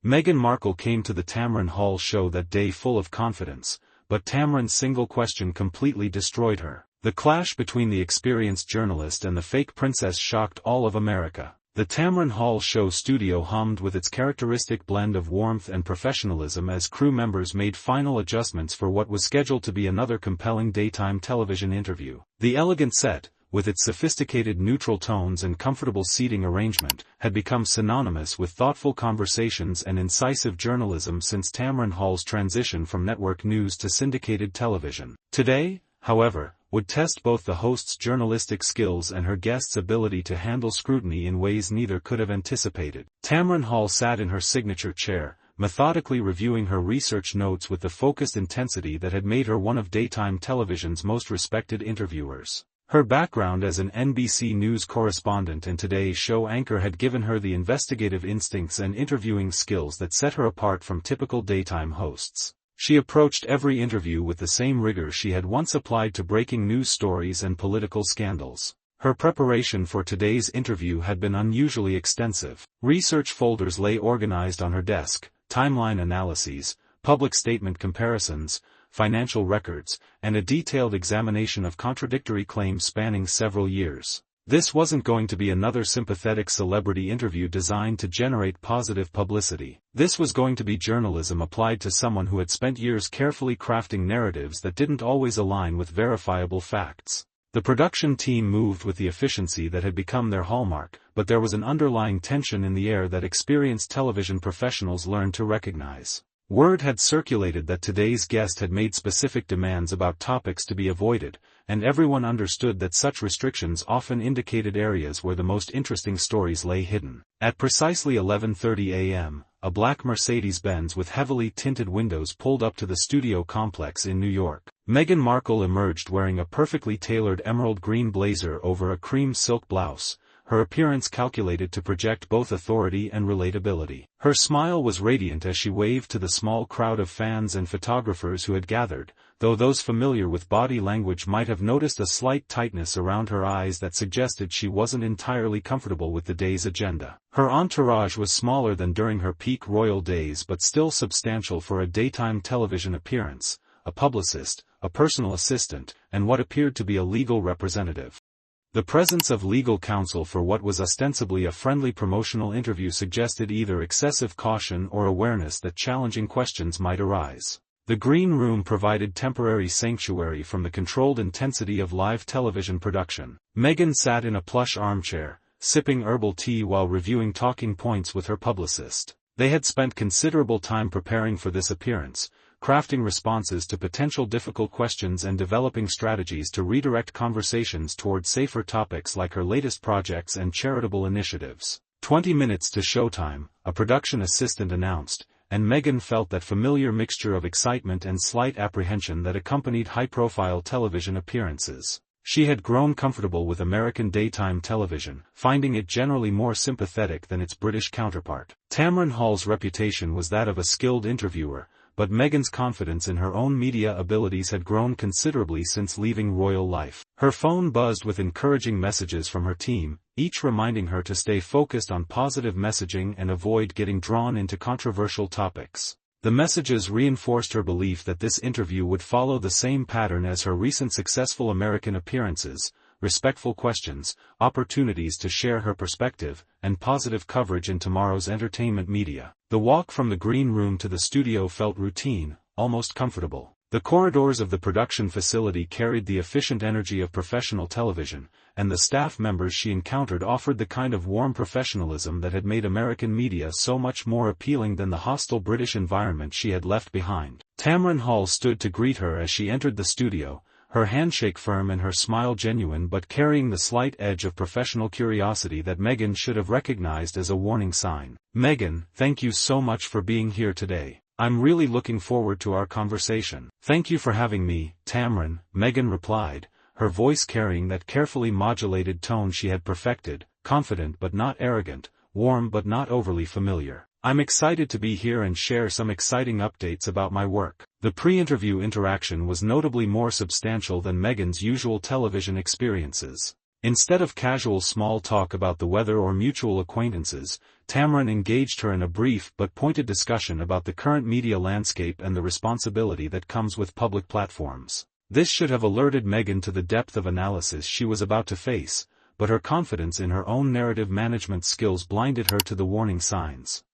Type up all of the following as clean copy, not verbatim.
Meghan Markle came to the Tamron Hall Show that day full of confidence, but Tamron's single question completely destroyed her. The clash between the experienced journalist and the fake princess shocked all of America. The Tamron Hall Show studio hummed with its characteristic blend of warmth and professionalism as crew members made final adjustments for what was scheduled to be another compelling daytime television interview. The elegant set, with its sophisticated neutral tones and comfortable seating arrangement, had become synonymous with thoughtful conversations and incisive journalism since Tamron Hall's transition from network news to syndicated television. Today, however, would test both the host's journalistic skills and her guest's ability to handle scrutiny in ways neither could have anticipated. Tamron Hall sat in her signature chair, methodically reviewing her research notes with the focused intensity that had made her one of daytime television's most respected interviewers. Her background as an NBC News correspondent and Today's Show anchor had given her the investigative instincts and interviewing skills that set her apart from typical daytime hosts. She approached every interview with the same rigor she had once applied to breaking news stories and political scandals. Her preparation for today's interview had been unusually extensive. Research folders lay organized on her desk, timeline analyses, public statement comparisons, financial records, and a detailed examination of contradictory claims spanning several years. This wasn't going to be another sympathetic celebrity interview designed to generate positive publicity. This was going to be journalism applied to someone who had spent years carefully crafting narratives that didn't always align with verifiable facts. The production team moved with the efficiency that had become their hallmark, but there was an underlying tension in the air that experienced television professionals learned to recognize. Word had circulated that today's guest had made specific demands about topics to be avoided, and everyone understood that such restrictions often indicated areas where the most interesting stories lay hidden. At precisely 11:30 a.m., a black Mercedes-Benz with heavily tinted windows pulled up to the studio complex in New York. Meghan Markle emerged wearing a perfectly tailored emerald green blazer over a cream silk blouse, her appearance calculated to project both authority and relatability. Her smile was radiant as she waved to the small crowd of fans and photographers who had gathered, though those familiar with body language might have noticed a slight tightness around her eyes that suggested she wasn't entirely comfortable with the day's agenda. Her entourage was smaller than during her peak royal days but still substantial for a daytime television appearance: a publicist, a personal assistant, and what appeared to be a legal representative. The presence of legal counsel for what was ostensibly a friendly promotional interview suggested either excessive caution or awareness that challenging questions might arise. The green room provided temporary sanctuary from the controlled intensity of live television production. Meghan sat in a plush armchair, sipping herbal tea while reviewing talking points with her publicist. They had spent considerable time preparing for this appearance, crafting responses to potential difficult questions and developing strategies to redirect conversations toward safer topics like her latest projects and charitable initiatives. 20 minutes to showtime, a production assistant announced, and Meghan felt that familiar mixture of excitement and slight apprehension that accompanied high-profile television appearances. She had grown comfortable with American daytime television, finding it generally more sympathetic than its British counterpart. Tamron Hall's reputation was that of a skilled interviewer, but Meghan's confidence in her own media abilities had grown considerably since leaving royal life. Her phone buzzed with encouraging messages from her team, each reminding her to stay focused on positive messaging and avoid getting drawn into controversial topics. The messages reinforced her belief that this interview would follow the same pattern as her recent successful American appearances: respectful questions, opportunities to share her perspective, and positive coverage in tomorrow's entertainment media. The walk from the green room to the studio felt routine, almost comfortable. The corridors of the production facility carried the efficient energy of professional television, and the staff members she encountered offered the kind of warm professionalism that had made American media so much more appealing than the hostile British environment she had left behind. Tamron Hall stood to greet her as she entered the studio, her handshake firm and her smile genuine but carrying the slight edge of professional curiosity that Meghan should have recognized as a warning sign. "Meghan, thank you so much for being here today. I'm really looking forward to our conversation." "Thank you for having me, Tamron," Meghan replied, her voice carrying that carefully modulated tone she had perfected, confident but not arrogant, warm but not overly familiar. "I'm excited to be here and share some exciting updates about my work." The pre-interview interaction was notably more substantial than Meghan's usual television experiences. Instead of casual small talk about the weather or mutual acquaintances, Tamron engaged her in a brief but pointed discussion about the current media landscape and the responsibility that comes with public platforms. This should have alerted Meghan to the depth of analysis she was about to face, but her confidence in her own narrative management skills blinded her to the warning signs.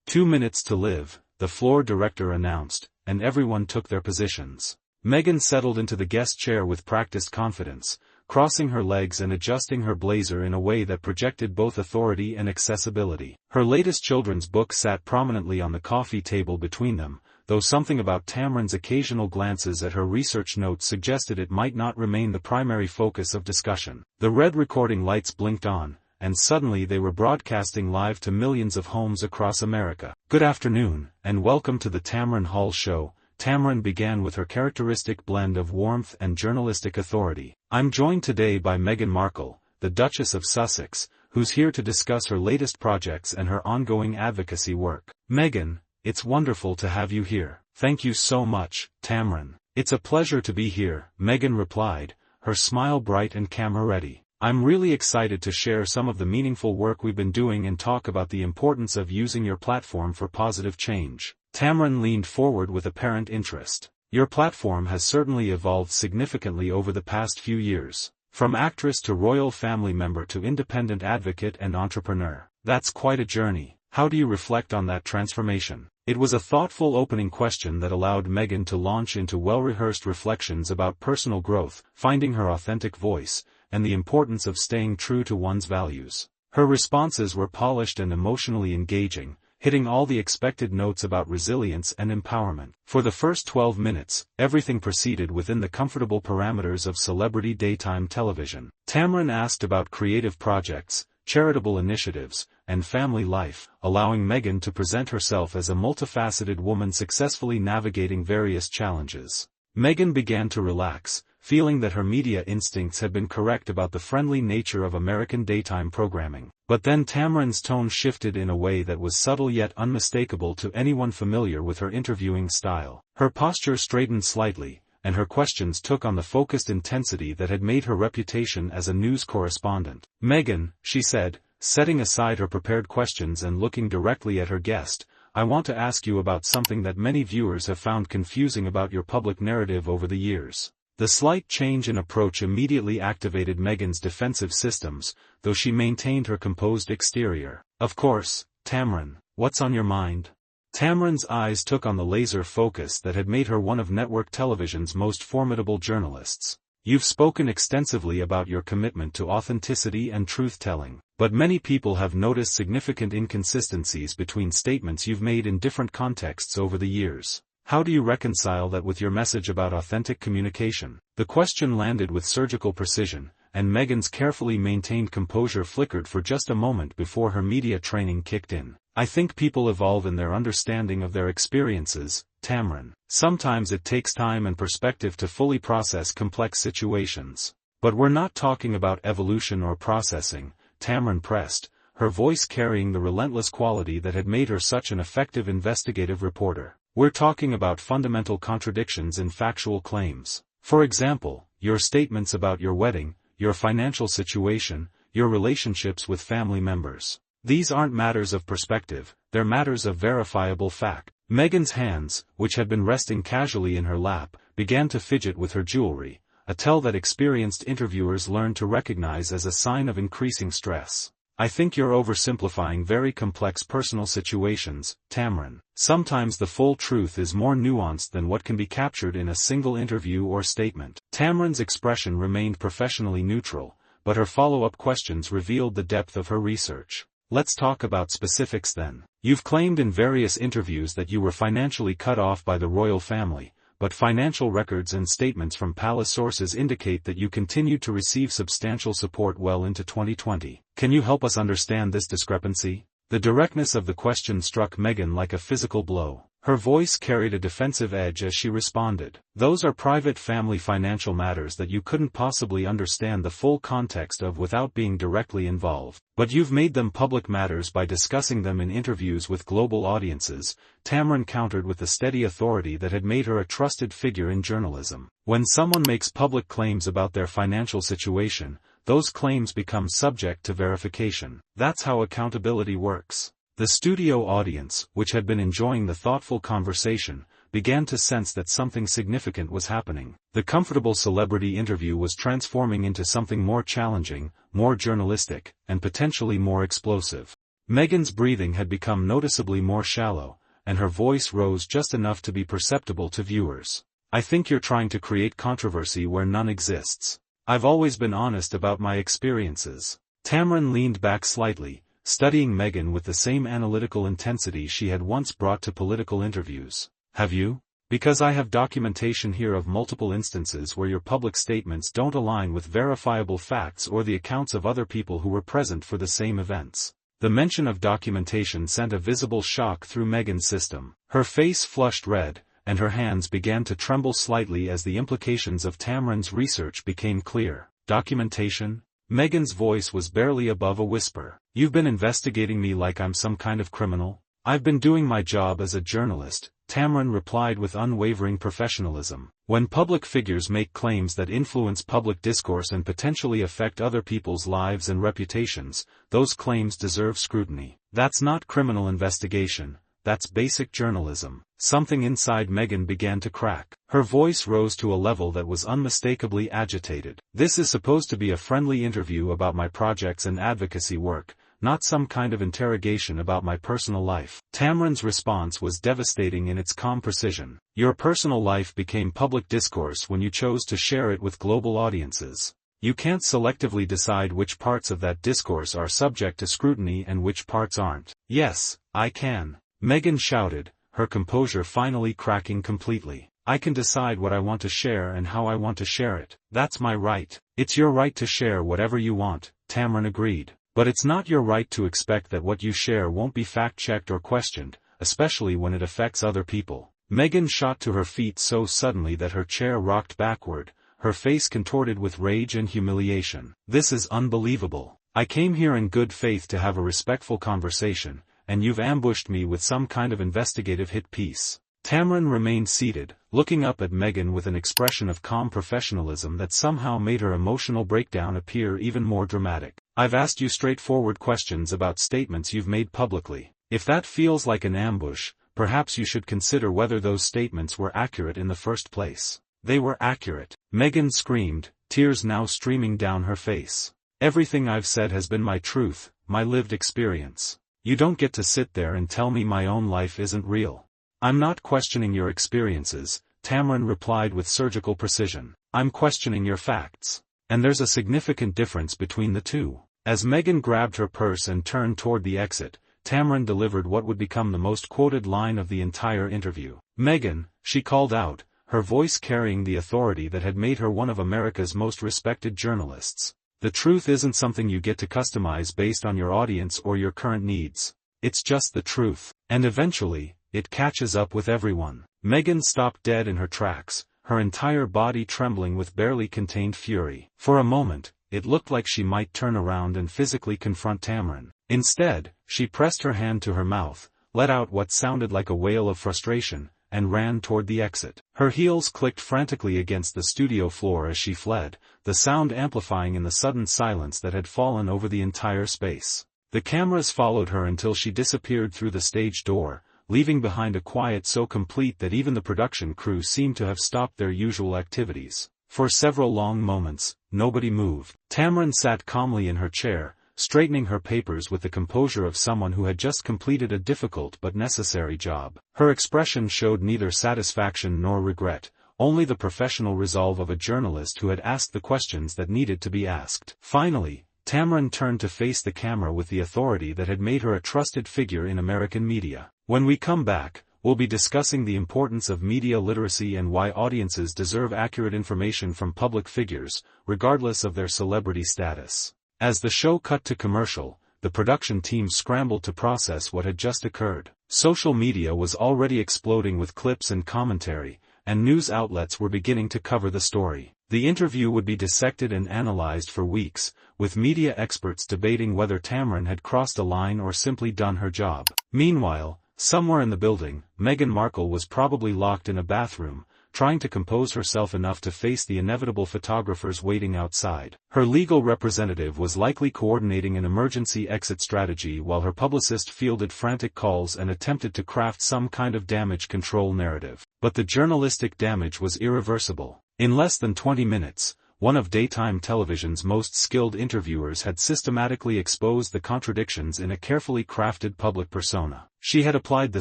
2 minutes to live, the floor director announced, and everyone took their positions. Meghan settled into the guest chair with practiced confidence, crossing her legs and adjusting her blazer in a way that projected both authority and accessibility. Her latest children's book sat prominently on the coffee table between them, though something about Tamron's occasional glances at her research notes suggested it might not remain the primary focus of discussion. The red recording lights blinked on, and suddenly they were broadcasting live to millions of homes across America. Good afternoon, and welcome to the Tamron Hall Show. Tamron began with her characteristic blend of warmth and journalistic authority. I'm joined today by Meghan Markle, the Duchess of Sussex, who's here to discuss her latest projects and her ongoing advocacy work. Meghan, it's wonderful to have you here. Thank you so much, Tamron. It's a pleasure to be here, Meghan replied, her smile bright and camera-ready. I'm really excited to share some of the meaningful work we've been doing and talk about the importance of using your platform for positive change. Tamron leaned forward with apparent interest. Your platform has certainly evolved significantly over the past few years. From actress to royal family member to independent advocate and entrepreneur. That's quite a journey. How do you reflect on that transformation? It was a thoughtful opening question that allowed Meghan to launch into well-rehearsed reflections about personal growth, finding her authentic voice, and the importance of staying true to one's values. Her responses were polished and emotionally engaging, hitting all the expected notes about resilience and empowerment. For the first 12 minutes, everything proceeded within the comfortable parameters of celebrity daytime television. Tamron asked about creative projects, charitable initiatives, and family life, allowing Meghan to present herself as a multifaceted woman successfully navigating various challenges. Meghan began to relax, feeling that her media instincts had been correct about the friendly nature of American daytime programming. But then Tamron's tone shifted in a way that was subtle yet unmistakable to anyone familiar with her interviewing style. Her posture straightened slightly, and her questions took on the focused intensity that had made her reputation as a news correspondent. Meghan, she said, setting aside her prepared questions and looking directly at her guest, I want to ask you about something that many viewers have found confusing about your public narrative over the years. The slight change in approach immediately activated Meghan's defensive systems, though she maintained her composed exterior. Of course, Tamron, what's on your mind? Tamron's eyes took on the laser focus that had made her one of network television's most formidable journalists. You've spoken extensively about your commitment to authenticity and truth-telling, but many people have noticed significant inconsistencies between statements you've made in different contexts over the years. How do you reconcile that with your message about authentic communication? The question landed with surgical precision, and Meghan's carefully maintained composure flickered for just a moment before her media training kicked in. I think people evolve in their understanding of their experiences, Tamron. Sometimes it takes time and perspective to fully process complex situations. But we're not talking about evolution or processing, Tamron pressed, her voice carrying the relentless quality that had made her such an effective investigative reporter. We're talking about fundamental contradictions in factual claims. For example, your statements about your wedding, your financial situation, your relationships with family members. These aren't matters of perspective, they're matters of verifiable fact. Meghan's hands, which had been resting casually in her lap, began to fidget with her jewelry, a tell that experienced interviewers learned to recognize as a sign of increasing stress. I think you're oversimplifying very complex personal situations, Tamron. Sometimes the full truth is more nuanced than what can be captured in a single interview or statement. Tamron's expression remained professionally neutral, but her follow-up questions revealed the depth of her research. Let's talk about specifics then. You've claimed in various interviews that you were financially cut off by the royal family, but financial records and statements from palace sources indicate that you continued to receive substantial support well into 2020. Can you help us understand this discrepancy? The directness of the question struck Meghan like a physical blow. Her voice carried a defensive edge as she responded. Those are private family financial matters that you couldn't possibly understand the full context of without being directly involved. But you've made them public matters by discussing them in interviews with global audiences, Tamron countered with the steady authority that had made her a trusted figure in journalism. When someone makes public claims about their financial situation, those claims become subject to verification. That's how accountability works. The studio audience, which had been enjoying the thoughtful conversation, began to sense that something significant was happening. The comfortable celebrity interview was transforming into something more challenging, more journalistic, and potentially more explosive. Meghan's breathing had become noticeably more shallow, and her voice rose just enough to be perceptible to viewers. I think you're trying to create controversy where none exists. I've always been honest about my experiences. Tamron leaned back slightly, studying Meghan with the same analytical intensity she had once brought to political interviews. Have you? Because I have documentation here of multiple instances where your public statements don't align with verifiable facts or the accounts of other people who were present for the same events. The mention of documentation sent a visible shock through Meghan's system. Her face flushed red, and her hands began to tremble slightly as the implications of Tamron's research became clear. Documentation? Meghan's voice was barely above a whisper. You've been investigating me like I'm some kind of criminal? I've been doing my job as a journalist, Tamron replied with unwavering professionalism. When public figures make claims that influence public discourse and potentially affect other people's lives and reputations, those claims deserve scrutiny. That's not criminal investigation, that's basic journalism. Something inside Meghan began to crack. Her voice rose to a level that was unmistakably agitated. This is supposed to be a friendly interview about my projects and advocacy work, not some kind of interrogation about my personal life. Tamron's response was devastating in its calm precision. Your personal life became public discourse when you chose to share it with global audiences. You can't selectively decide which parts of that discourse are subject to scrutiny and which parts aren't. Yes, I can. Meghan shouted, her composure finally cracking completely. I can decide what I want to share and how I want to share it. That's my right. It's your right to share whatever you want, Tamron agreed. But it's not your right to expect that what you share won't be fact-checked or questioned, especially when it affects other people. Meghan shot to her feet so suddenly that her chair rocked backward, her face contorted with rage and humiliation. This is unbelievable. I came here in good faith to have a respectful conversation, and you've ambushed me with some kind of investigative hit piece. Tamron remained seated, looking up at Meghan with an expression of calm professionalism that somehow made her emotional breakdown appear even more dramatic. I've asked you straightforward questions about statements you've made publicly. If that feels like an ambush, perhaps you should consider whether those statements were accurate in the first place. They were accurate. Meghan screamed, tears now streaming down her face. Everything I've said has been my truth, my lived experience. You don't get to sit there and tell me my own life isn't real. I'm not questioning your experiences, Tamron replied with surgical precision. I'm questioning your facts. And there's a significant difference between the two. As Meghan grabbed her purse and turned toward the exit, Tamron delivered what would become the most quoted line of the entire interview. Meghan, she called out, her voice carrying the authority that had made her one of America's most respected journalists. The truth isn't something you get to customize based on your audience or your current needs. It's just the truth. And eventually, it catches up with everyone. Meghan stopped dead in her tracks, her entire body trembling with barely contained fury. For a moment, it looked like she might turn around and physically confront Tamron. Instead, she pressed her hand to her mouth, let out what sounded like a wail of frustration, and ran toward the exit. Her heels clicked frantically against the studio floor as she fled, the sound amplifying in the sudden silence that had fallen over the entire space. The cameras followed her until she disappeared through the stage door, leaving behind a quiet so complete that even the production crew seemed to have stopped their usual activities. For several long moments, nobody moved. Tamron sat calmly in her chair, straightening her papers with the composure of someone who had just completed a difficult but necessary job. Her expression showed neither satisfaction nor regret, only the professional resolve of a journalist who had asked the questions that needed to be asked. Finally, Tamron turned to face the camera with the authority that had made her a trusted figure in American media. When we come back, we'll be discussing the importance of media literacy and why audiences deserve accurate information from public figures, regardless of their celebrity status. As the show cut to commercial, the production team scrambled to process what had just occurred. Social media was already exploding with clips and commentary, and news outlets were beginning to cover the story. The interview would be dissected and analyzed for weeks, with media experts debating whether Tamron had crossed a line or simply done her job. Meanwhile, somewhere in the building, Meghan Markle was probably locked in a bathroom, trying to compose herself enough to face the inevitable photographers waiting outside. Her legal representative was likely coordinating an emergency exit strategy while her publicist fielded frantic calls and attempted to craft some kind of damage control narrative. But the journalistic damage was irreversible. In less than 20 minutes, one of daytime television's most skilled interviewers had systematically exposed the contradictions in a carefully crafted public persona. She had applied the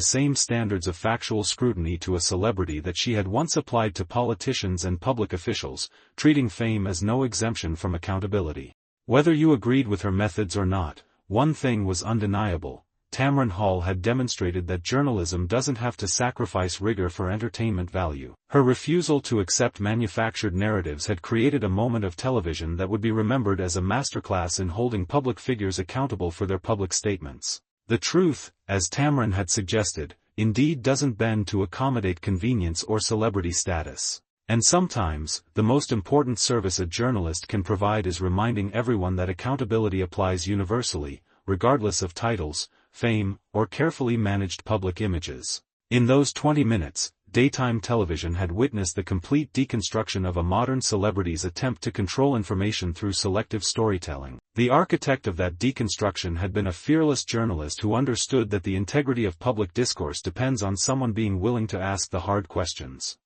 same standards of factual scrutiny to a celebrity that she had once applied to politicians and public officials, treating fame as no exemption from accountability. Whether you agreed with her methods or not, one thing was undeniable: Tamron Hall had demonstrated that journalism doesn't have to sacrifice rigor for entertainment value. Her refusal to accept manufactured narratives had created a moment of television that would be remembered as a masterclass in holding public figures accountable for their public statements. The truth, as Tamron had suggested, indeed doesn't bend to accommodate convenience or celebrity status. And sometimes, the most important service a journalist can provide is reminding everyone that accountability applies universally, regardless of titles, fame, or carefully managed public images. In those 20 minutes, daytime television had witnessed the complete deconstruction of a modern celebrity's attempt to control information through selective storytelling. The architect of that deconstruction had been a fearless journalist who understood that the integrity of public discourse depends on someone being willing to ask the hard questions.